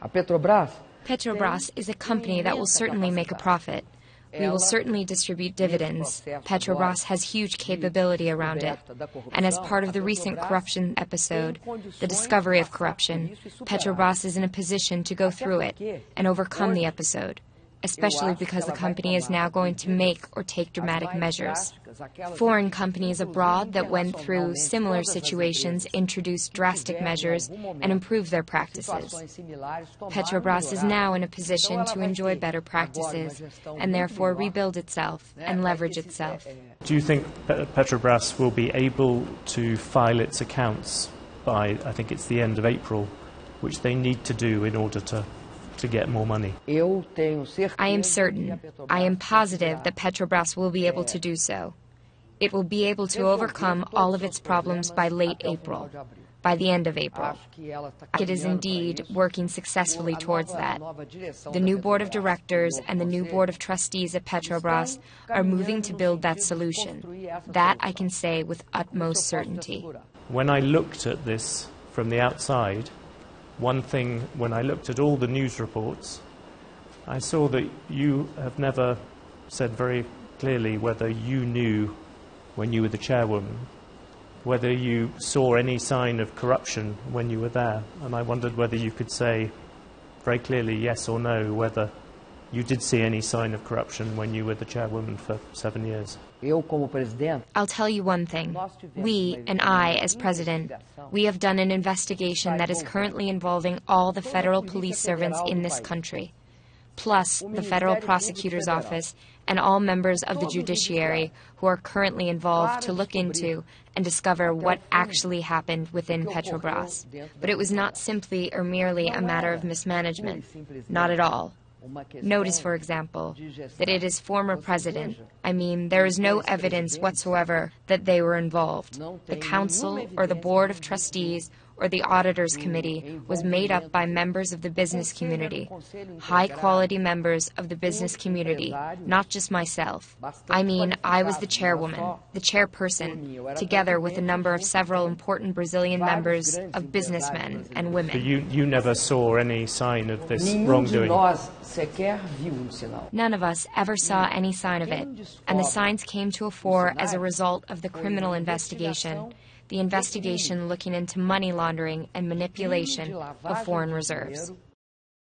Petrobras is a company that will certainly make a profit. We will certainly distribute dividends. Petrobras has huge capability around it. And as part of the recent corruption episode, the discovery of corruption, Petrobras is in a position to go through it and overcome the episode, especially because the company is now going to make or take dramatic measures. Foreign companies abroad that went through similar situations introduced drastic measures and improved their practices. Petrobras is now in a position to enjoy better practices and therefore rebuild itself and leverage itself. Do you think Petrobras will be able to file its accounts by, I think it's the end of April, which they need to do in order to get more money? I am certain, I am positive that Petrobras will be able to do so. It will be able to overcome all of its problems by late April, by the end of April. It is indeed working successfully towards that. The new board of directors and the new board of trustees at Petrobras are moving to build that solution. That I can say with utmost certainty. When I looked at this from the outside, one thing, when I looked at all the news reports, I saw that you have never said very clearly whether you knew, when you were the chairwoman, whether you saw any sign of corruption when you were there. And I wondered whether you could say very clearly yes or no whether you did see any sign of corruption when you were the chairwoman for 7 years. I'll tell you one thing. We, and I as president, we have done an investigation that is currently involving all the federal police servants in this country, plus the federal prosecutor's office and all members of the judiciary who are currently involved to look into and discover what actually happened within Petrobras. But it was not simply or merely a matter of mismanagement. Not at all. Notice, for example, that it is former president. I mean, there is no evidence whatsoever that they were involved. The council or the board of trustees or the auditors committee was made up by members of the business community, high-quality members of the business community, not just myself. I mean, I was the chairwoman, the chairperson, together with a number of several important Brazilian members of businessmen and women. But you never saw any sign of this wrongdoing? None of us ever saw any sign of it, and the signs came to a fore as a result of the criminal investigation. The investigation looking into money laundering and manipulation of foreign reserves.